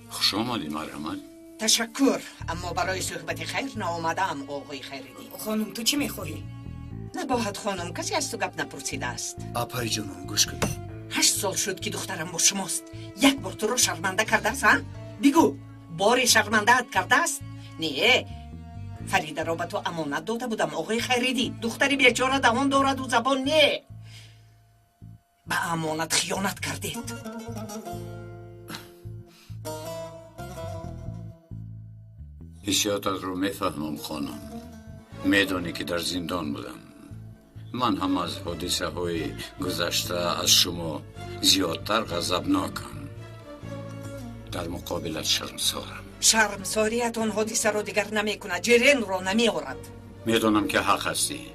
[SPEAKER 1] خوش آمدی مرحمت.
[SPEAKER 7] تشکر، اما برای صحبت خیر نآمدم آقای خیردین.
[SPEAKER 4] خانم تو چی میخواهی؟
[SPEAKER 7] نباید خانم، کسی از تو گپ نپرسیده است.
[SPEAKER 5] اپای جانم گوش کن.
[SPEAKER 7] 8 سال شد که دخترم با شماست. یک بار تو رو شرمنده کرده است ها؟ بگو، باری شرمنده ات کرده است؟ نه، فریده را به تو امانت داده بودم آقای خیریدی. دختری بیچاره دهان دارد و زبان نه. به امانت خیانت کردید.
[SPEAKER 1] حسیاتت رو میفهمم خانم. میدانی که در زندان بودم. من هم از حادثه های گذشته از شما زیادتر غضبناکم. در مقابلت شرمسارم.
[SPEAKER 7] شرمساریت آن حادثه را دیگر نمی کند. جرین را نمی آورد.
[SPEAKER 1] میدانم که حق هستی،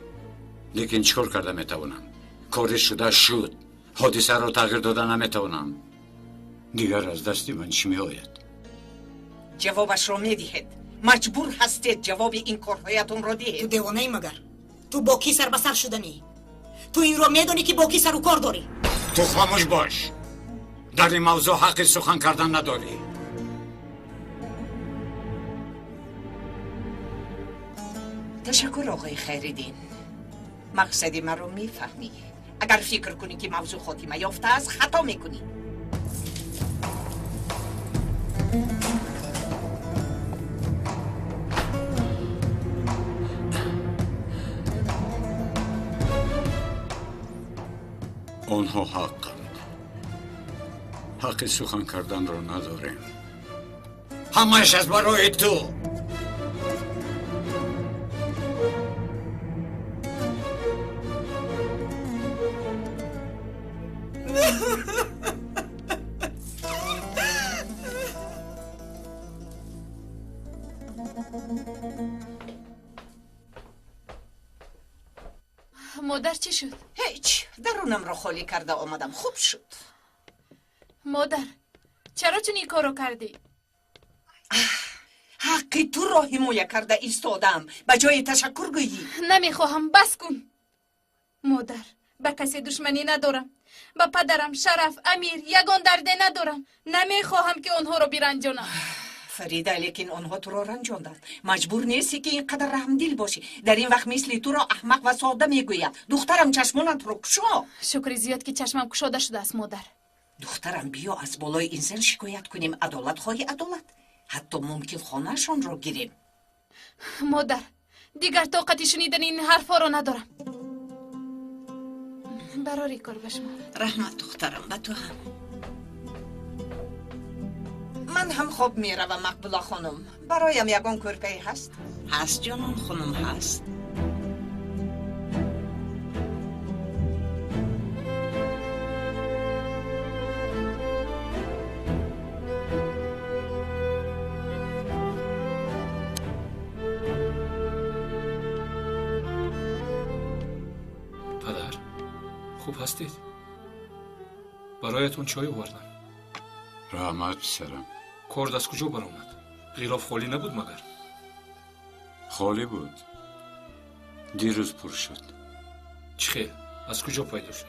[SPEAKER 1] لیکن چکار کرده میتوانم؟ کاری شده شد. حادثه را تغییر داده نمیتوانم. دیگر از دستی من چی می آید؟
[SPEAKER 7] جوابش را می دهید. مجبور هستید جواب این کارهایتون را دهید.
[SPEAKER 4] تو دیوانه ای مگر؟ تو با کی سر بسر شدنی؟ تو این رو میدانی که با کی سر و کار داری؟
[SPEAKER 1] تو خاموش باش. در این موضوع حق سخن کردن نداری.
[SPEAKER 7] تشکر آقای خیردین. مقصدی من رو میفهمی. اگر فکر کنی که موضوع خاتمه یافته است خطا میکنی.
[SPEAKER 1] آنها حقند. حق سخن کردن را نداریم. همهش از برای تو.
[SPEAKER 2] مادر چی شد؟
[SPEAKER 7] هیچ، درونم را خالی کرده آمدم. خوب شد.
[SPEAKER 2] مادر چرا چون این کارو کردی؟
[SPEAKER 7] حقی تو را حمایت کرده ایستادم. به جای تشکر گویی.
[SPEAKER 2] نمیخواهم، بس کن. مادر به کسی دشمنی ندارم. به پدرم، شرف، امیر یگان درده ندارم. نمیخواهم که آنها رو برنجانم.
[SPEAKER 7] فریده، لیکن آنها تو را رنجاندند. مجبور نیستی که اینقدر رحمدل باشی. در این وقت مثل تو را احمق و ساده میگوید. دخترم چشمانت رو کشا.
[SPEAKER 2] شکر زیاد که چشمم کشاده شده است مادر.
[SPEAKER 7] دخترم بیا از بالای این زن شکایت کنیم. عدالت خواهی عدالت. حتی ممکن خانهشان را گیریم.
[SPEAKER 2] مادر دیگر طاقت شنیدن این حرفا رو ندارم. براری کار بشم.
[SPEAKER 7] رحمت دخترم به تو هم. من هم خوب میروم مقبوله خانم. برایم یگان کرپی هست؟ هست جانان خانم هست.
[SPEAKER 3] پدر خوب هستید؟ برایتون چای آوردم.
[SPEAKER 1] رحمت پسرم.
[SPEAKER 3] کرد از کجا برآمد؟ غلاف خالی نبود مگر؟
[SPEAKER 1] خالی بود. دیروز پر شد.
[SPEAKER 3] چه خیر؟ از کجا پیدا شد؟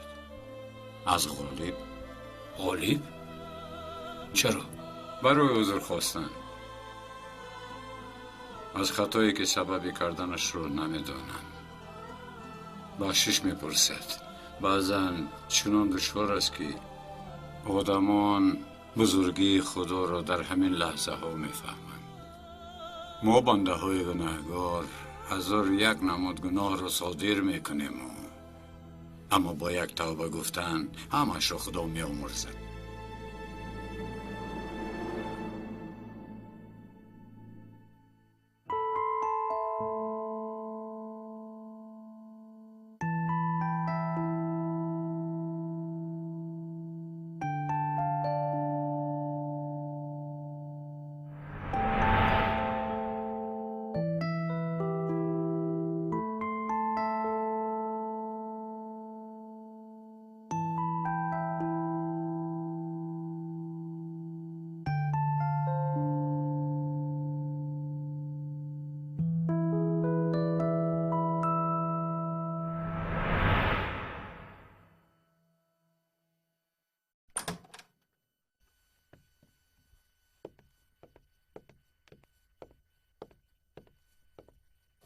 [SPEAKER 1] از غالب.
[SPEAKER 3] غالب؟ چرا؟
[SPEAKER 1] برای عذر خواستن. از خطایی که سببی کردنش رو نمیدانم. بخشش میپرسد. بعضا چنان دشوار است که آدمان بزرگی خدا را در همین لحظه ها میفهمند. ما بنده های گناهگار 1001 نماد گناه را صادر میکنیم اما با یک توبه گفتن همش را خدا میامرزد.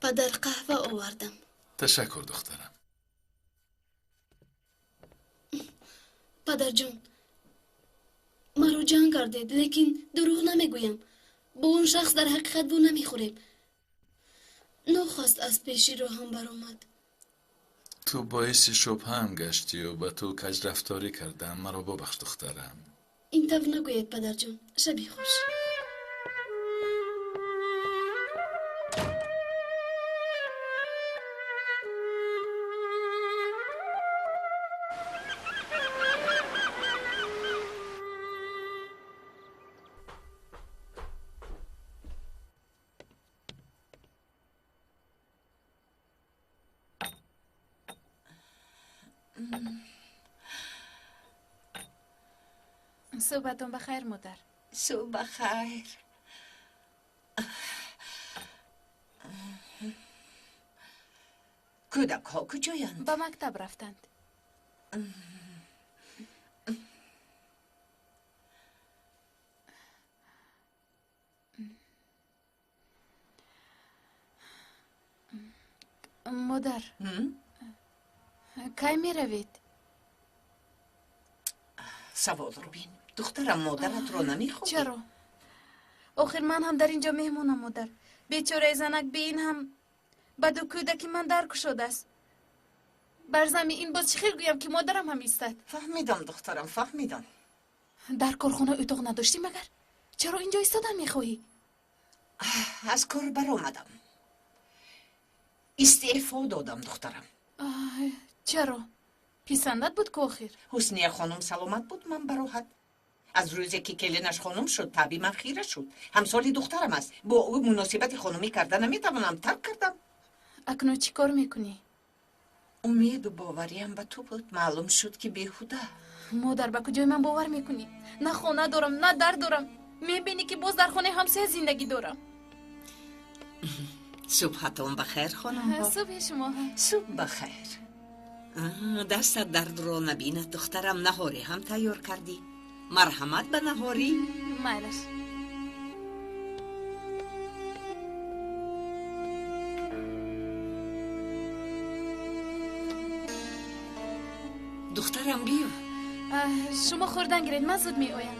[SPEAKER 13] падар қаҳва овардам.
[SPEAKER 14] تشکر دخترم.
[SPEAKER 13] падарҷон, маро ҷанг кардед, лекин дурӯғ намегӯям. бо он шахс дар ҳақиқат бо намехӯрем. нохост аз пеши роҳам баромад.
[SPEAKER 14] تو باعث شبهام گشتی و با تو کج رفتاری کردم. مرا ببخش دخترم.
[SPEAKER 13] ин тавр нагӯед, падарҷон. шаби хуш.
[SPEAKER 2] صبحتون بخیر مادر.
[SPEAKER 7] صبح بخیر. کودک ها کجایند؟
[SPEAKER 2] با مکتب رفتند. مادر کی می روید؟
[SPEAKER 7] سوال رو بین. دخترم مادرت رو نمیخوابی؟
[SPEAKER 2] چرا؟ آخر من هم در اینجا مهمونم مادر. بیچاره زنک به این هم بد و کودکی من درک شده است. بر زمین این باز چی خیر گویم که مادرم هم ایستد.
[SPEAKER 7] فهمیدم دخترم، فهمیدم.
[SPEAKER 2] در کارخانه اتاق نداشتی مگر؟ چرا اینجا ایستادن میخواهی؟
[SPEAKER 7] از کار برآمدم. استعفا دادم دخترم.
[SPEAKER 2] چرا؟ پیسندت بود که آخر؟
[SPEAKER 7] حسنیه خانم سلامت بود، من براحت. از روزی که کلینش خانم شد طبی من خیره شد. همسالی دخترم است. با او مناسبت خانمی کردن نمیتوانم، ترک کردم.
[SPEAKER 2] اکنون چی کار میکنی؟
[SPEAKER 7] امید و باوریم به تو بود، معلوم شد که بیهوده.
[SPEAKER 2] مادر به کجای من باور میکنی؟ نه خانه دارم نه در دارم. میبینی که باز در خانه همسایه زندگی دارم.
[SPEAKER 7] صبحتون بخیر خانم ها.
[SPEAKER 2] صبح شما هم.
[SPEAKER 7] صبح بخیر. دستت درد رو نبیند دخترم. نهاری هم تیار کردی؟ مرحمت به نهاری.
[SPEAKER 2] مالش.
[SPEAKER 7] دخترم بیا.
[SPEAKER 2] شما خوردن گیرید، من زود می آیم.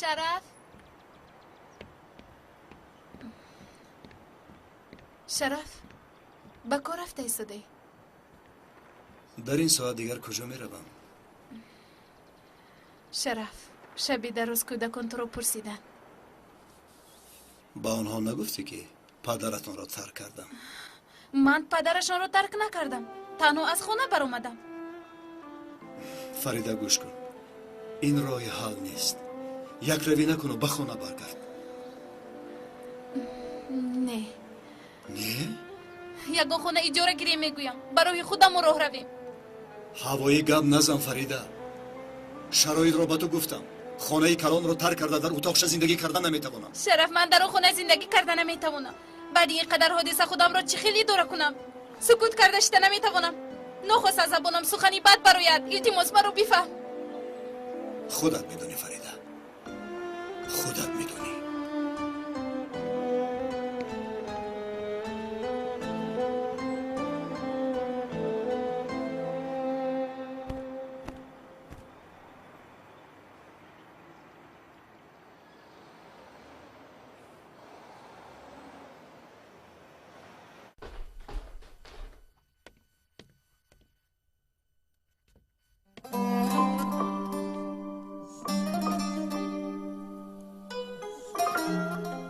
[SPEAKER 2] شرف شرف با کار رفته ایستادی؟
[SPEAKER 5] در این ساعت دیگر کجا می روم؟
[SPEAKER 2] شرف شبی در روز کودکان تو رو پرسیدن.
[SPEAKER 5] با آنها نگفتی که پدرتان را ترک کردم؟
[SPEAKER 2] من پدرشان رو ترک نکردم، تنها از خانه بر اومدم.
[SPEAKER 5] فریده گوش کن، این راه حل نیست. یک روی نکن و به خانه برگرد.
[SPEAKER 2] نه
[SPEAKER 5] نه؟
[SPEAKER 2] یگان خانه اجاره گیری میگویم، برای خودم راه رویم.
[SPEAKER 5] هوایی گپ نزن فریده. شرایط را به تو گفتم. خانه کلان رو ترک کرده در اتاقش زندگی کردن نمیتوانم.
[SPEAKER 2] شرف من در اون خانه زندگی کردن نمیتوانم. بعد این قدر حادثه خودم را چی خیلی دوره کنم. سکوت کرده شده نمیتوانم. نخواست از زبانم سخنی بد براید. التماس مرا بفهم.
[SPEAKER 5] خودت میدونی فریده، خودت میدونی.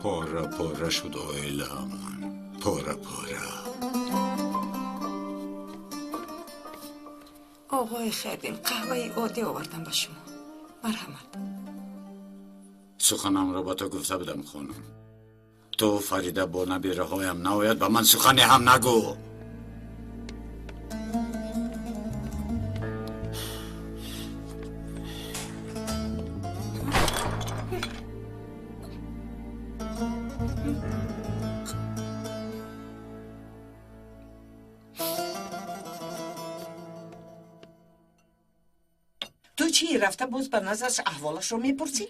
[SPEAKER 1] پاره پاره شد آیله من، پاره پاره.
[SPEAKER 4] آقای خیربین، قهوه عادی آوردم به شما. مرحمت.
[SPEAKER 1] سخنم را با تو گفته بودم خانم. تو فریده با نبیره هایم ناید به من سخنی هم نگو.
[SPEAKER 7] چی رفته باز به نظرش احوالش رو میپرسی؟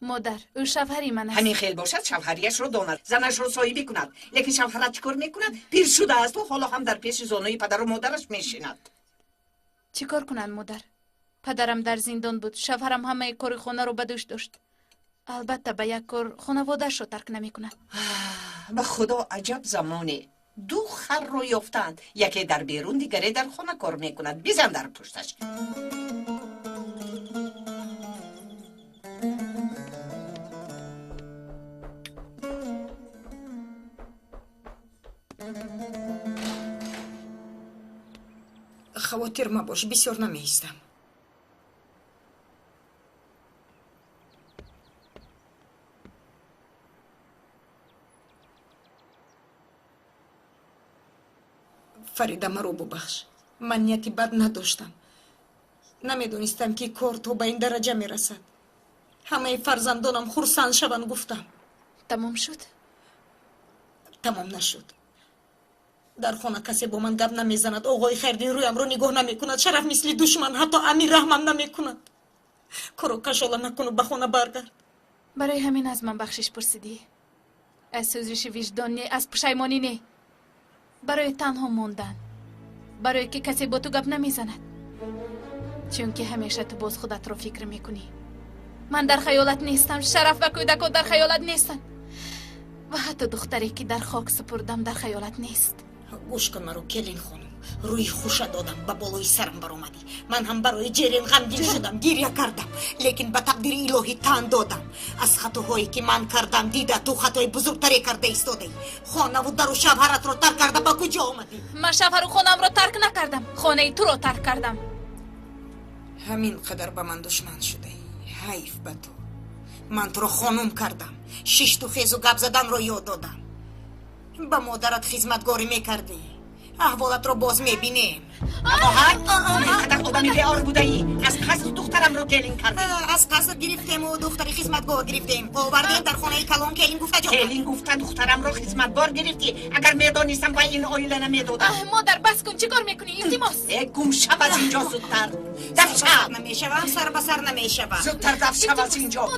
[SPEAKER 2] مادر او شوهری من است.
[SPEAKER 7] همین خیل باشد شوهریش رو داند زنش رو سایبی کند لیکن شوهرت چیکار میکند؟ پیر شده است و حالا هم در پیش زانوی پدر و مادرش میشیند.
[SPEAKER 2] چیکار کنن مادر؟ پدرم در زندان بود، شوهرم همه کار خانه رو به دوش داشت. البته به یک کار خانواده‌اش رو ترک نمی‌کند.
[SPEAKER 7] به خدا عجب زمانی. دو خر رو یافتند، یکی در بیرون دیگری در خانه کار میکند. بزن در پشتش.
[SPEAKER 4] خاطر مباش، بسیار نمی‌ایستم. فریده مرا ببخش. من نیتی بد نداشتم. نمیدونستم که کار تو به این درجه میرسد. همه فرزندانم خرسند شوند گفتم.
[SPEAKER 2] تمام شد؟
[SPEAKER 4] تمام نشد. در خانه کسی با من گپ نمیزند. آقای خیردین رویم رو نگاه نمیکند. شرف مثل دشمن حتی امیر رحمم نمیکند. کارو کشاله نکن و به خانه برگرد.
[SPEAKER 2] برای همین از من بخشش پرسیدی؟ از سوزش وجدان نه، از پشیمانی نه. برای تنها موندن، برای که کسی با تو گپ نمیزند، چون که همیشه تو باز خودت رو فکر میکنی. من در خیالت نیستم، شرف و کودکات در خیالت نیستن و حتی دختری که در خاک سپردم در خیالت نیست.
[SPEAKER 4] گوش کن مرا کلین خانم، روی خوش دادم به بالای سرم برآمدی. من هم برای جرین غمگین شدم، گریه کردم، لیکن به تقدیر الهی تن دادم. از خطاهایی که من کردم دیده تو خطای بزرگتری کرده ایستادی. خانه و در و شوهرت رو ترک کرده به کجا آمدی؟
[SPEAKER 2] من شوهر و خانم رو ترک نکردم، خانه تو رو ترک کردم.
[SPEAKER 4] همین قدر به من دشمن شده. حیف به تو. من تو رو خانم کردم، شش تو خیز و گپ زدن رو یاد دادم. با مادرت خدمتگاری میکردی، احوالت رو باز میبینیم.
[SPEAKER 7] اینقدر آدمی بیار بوده ای؟ از قصد دخترم رو کلین کردی؟
[SPEAKER 4] از قصد گرفتیم و دختری خدمتگار گرفتیم. آوردیم در خانه کلان. کلین گفته جا
[SPEAKER 7] کلین گفته دخترم رو خدمتگار گرفتی؟ اگر میدانستم با این آیله نمیدادم.
[SPEAKER 2] مادر بس کن، چی کار میکنی؟ التماس
[SPEAKER 7] گم شو از اینجا زودتر. دفشم
[SPEAKER 4] نمیشوم، سر به سر نمیشوم.
[SPEAKER 7] زودتر دفشم از اینجا.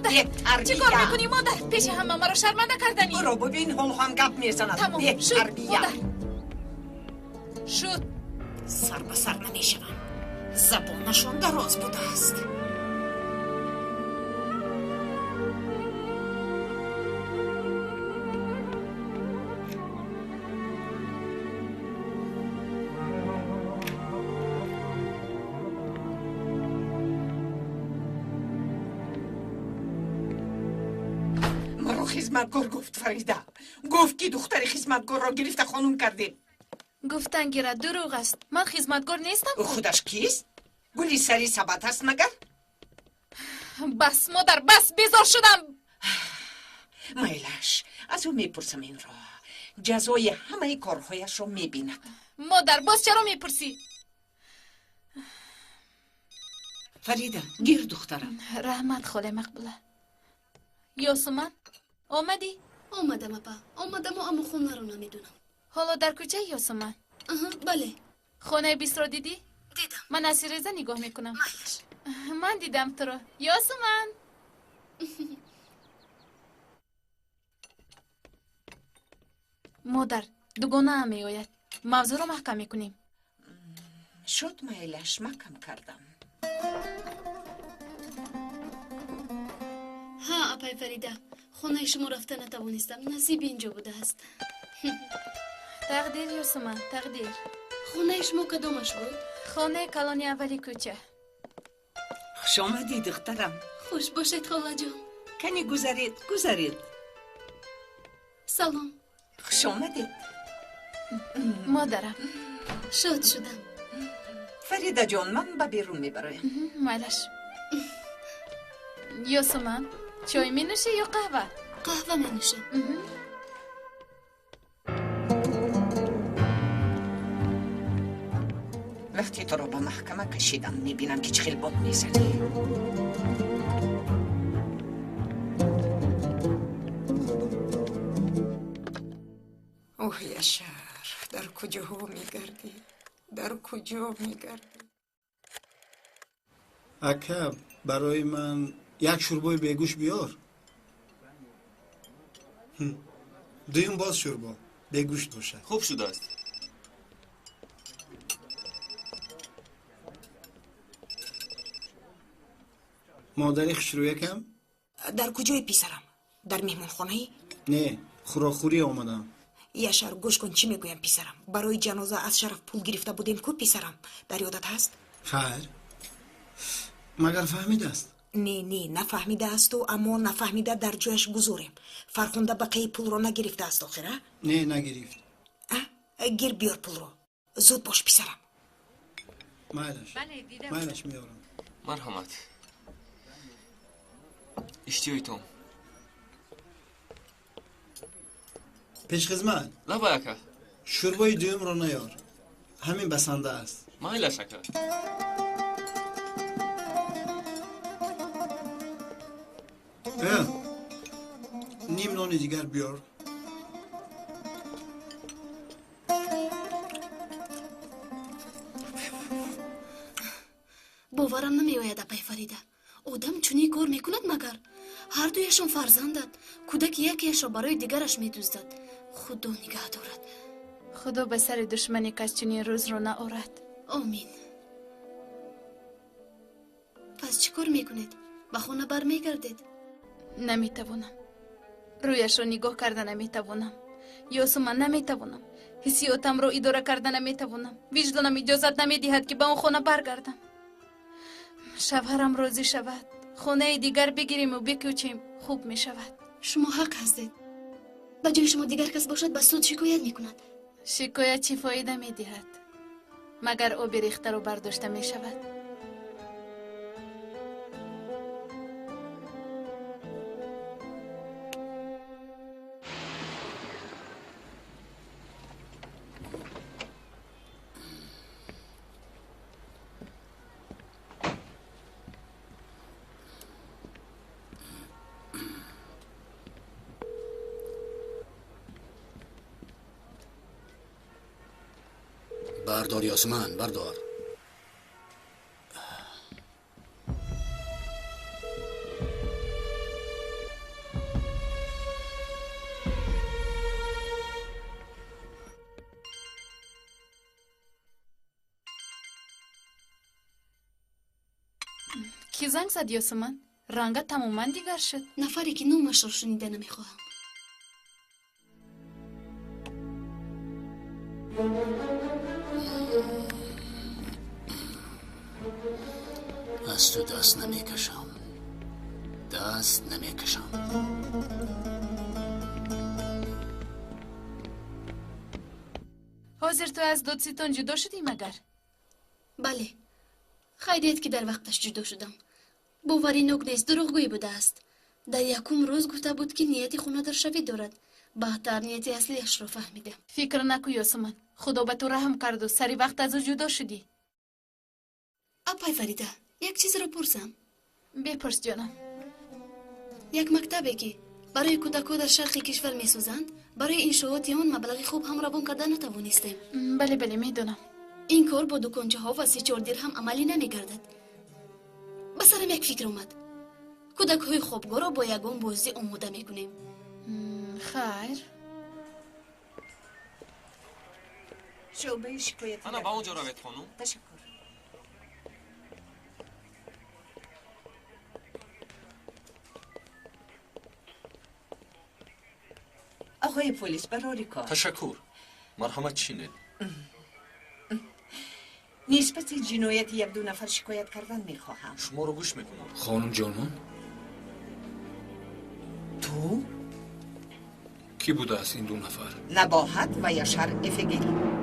[SPEAKER 2] چی کار میکنی مادر؟ پیش همه مرا شرمنده کردنی.
[SPEAKER 7] برو ببین حال هم گپ میزند.
[SPEAKER 2] تمام شد مادر. شد.
[SPEAKER 4] سر به سر نمیشوم. زبانشون دراز بوده است.
[SPEAKER 7] مرا خدمتگار گفت فریده. گفت که دختر خدمتگار را گرفته خانم کردیم.
[SPEAKER 2] گفتن گیره دروغ است. من خدمتگار نیستم.
[SPEAKER 7] خودش کیست؟ گلی سری ثبت است مگر؟
[SPEAKER 2] بس مادر بس، بیزار شدم.
[SPEAKER 7] میلش از او میپرسم این را. جزای همه کارهایش را میبیند.
[SPEAKER 2] مادر باز چرا میپرسی؟
[SPEAKER 7] فریده گیر دخترم.
[SPEAKER 2] رحمت خاله مقبوله. یاسمن آمدی؟
[SPEAKER 13] آمدم اپا، آمدم و اما خونه رو نمیدونم.
[SPEAKER 2] حالا در کوچه یاسمن؟
[SPEAKER 13] بله.
[SPEAKER 2] خانه بیست را دیدی؟
[SPEAKER 13] دیدم.
[SPEAKER 2] من از ریزه نگاه میکنم. من دیدم تو را یاسمن. مادر دوگانه هم میآید. موضوع را محکم میکنیم.
[SPEAKER 7] شد میلش محکم کردم.
[SPEAKER 13] ها اپای فریده، خانه شما رفته نتوانستم. نصیب اینجا بوده است.
[SPEAKER 2] تقدیر یاسمن، تقدیر.
[SPEAKER 13] خانه شما کدامش بود؟
[SPEAKER 2] خانه کلانی اولی کوچه.
[SPEAKER 7] خوش آمدی دخترم.
[SPEAKER 13] خوش باشید خاله جان.
[SPEAKER 7] کنی گذارید.
[SPEAKER 13] سلام.
[SPEAKER 7] خوش آمدید.
[SPEAKER 2] مادرم
[SPEAKER 13] شاد شدم.
[SPEAKER 7] فریده جان من به بیرون میبرایم.
[SPEAKER 2] مالش. یاسمن چای می نوشی یا قهوه؟
[SPEAKER 13] قهوه می نوشم.
[SPEAKER 7] وقتی تو رو به محکمه کشیدم میبینم که چه خیلی باد میزنی.
[SPEAKER 4] اوه یا شهر، در کجاها میگردی؟ در کجا میگردی؟
[SPEAKER 8] اکا برای من یک شوربای بیگوش بیار. دویم باز شوربا بیگوشت باشه.
[SPEAKER 17] خوب شده است.
[SPEAKER 8] مادری خشرو یکم؟
[SPEAKER 4] در کجای پیسرم؟ در مهمان خانه؟
[SPEAKER 8] نه خوراخوری آمدم.
[SPEAKER 4] یاشار گوش کن چی میگویم پیسرم. برای جنازه از شرف پول گرفته بودیم کو پیسرم؟ در یادت هست؟
[SPEAKER 8] خیر مگر فهمیده است؟
[SPEAKER 4] نه نفهمیده است و اما نفهمیده در جایش گذاریم. فرخنده بقیه پول رو نگرفته است آخره؟
[SPEAKER 8] نه نگرفت.
[SPEAKER 4] گیر بیار پول رو. زود باش پیسرم.
[SPEAKER 8] مایلش میارم.
[SPEAKER 17] مرحمت. اشتیویتون.
[SPEAKER 8] پیش خدمت.
[SPEAKER 17] لبا اکا.
[SPEAKER 8] شوربای دویم رو نیار. همین بسنده است.
[SPEAKER 17] مایلش اکا.
[SPEAKER 8] نیم نان دیگر بیار.
[SPEAKER 13] باورم نمیآید اپای فریده. آدم چونی کار میکند مگر؟ هر دویشان فرزندند. کودک یکیش را برای دیگرش میدزدد. خدا نگه دارد.
[SPEAKER 2] خدا به سر دشمنی کس چنین روز رو نآورد.
[SPEAKER 13] آمین. پس چی کار میکنید؟ به خانه برمیگردید؟
[SPEAKER 2] نمیتوانم. رویش رو نگاه کرده نمیتوانم. یاسومن نمیتوانم. حسیاتم رو اداره کرده نمیتوانم. وجدانم اجازت نمیدهد که به اون خانه برگردم. شوهرم راضی شود، خانه دیگر بگیریم و بکوچیم، خوب می شود.
[SPEAKER 13] شما حق هستید. به جای شما دیگر کس باشد به سود شکایت میکند.
[SPEAKER 2] شکایت چی فایده میدهد؟ مگر آب ریخته رو برداشته می شود.
[SPEAKER 11] بردار یاسمن بردار.
[SPEAKER 2] کی زنگ زد یاسمن؟ رنگت تماما دیگر شد.
[SPEAKER 13] نفری که نامش را شنیده نمیخواهم.
[SPEAKER 11] از تو دست نمیکشم. دست نمیکشم.
[SPEAKER 2] حاضر تو از دادسیتان جدا شدی مگر؟
[SPEAKER 13] بله. خیریت که در وقتش جدا شدم. باوری نوک نیست، دروغگویی بوده است. در یکم روز گفته بود که نیتی خونه در شوی دارد. بعدتر نیتی اصلیش را فهمیدم.
[SPEAKER 2] فکر نکو یاسمن. خدا به تو رحم کرد و سری وقت از او جدا شدی.
[SPEAKER 13] اپای فریده، یک چیز را پرسم.
[SPEAKER 2] بپرس جانم.
[SPEAKER 13] یک مکتبی که برای کودکان در شرق کشور میسازند، برای انشاءات آن مبلغ خوب هم روان کرده نتوانستیم.
[SPEAKER 2] بله میدونم.
[SPEAKER 13] این کار با دکانچه ها و 3-4 درهم عملی نمیگردد. به سرم یک فکر اومد. کودک های خوابگاه را با یگان بازی آماده میکنیم.
[SPEAKER 2] خیر.
[SPEAKER 7] شعبه شکایت.
[SPEAKER 17] انا با اونجا روید خانم.
[SPEAKER 7] تشکر. آقای پلیس برای کار.
[SPEAKER 17] تشکر. مرحمت چینید.
[SPEAKER 7] نسبت جنایت 1-2 نفر شکایت کردن میخواهم.
[SPEAKER 17] شما رو گوش میکنم.
[SPEAKER 3] خانم جانان
[SPEAKER 7] تو؟
[SPEAKER 3] کی بوده است این 2 نفر؟
[SPEAKER 7] نباهت و یاشار افگری.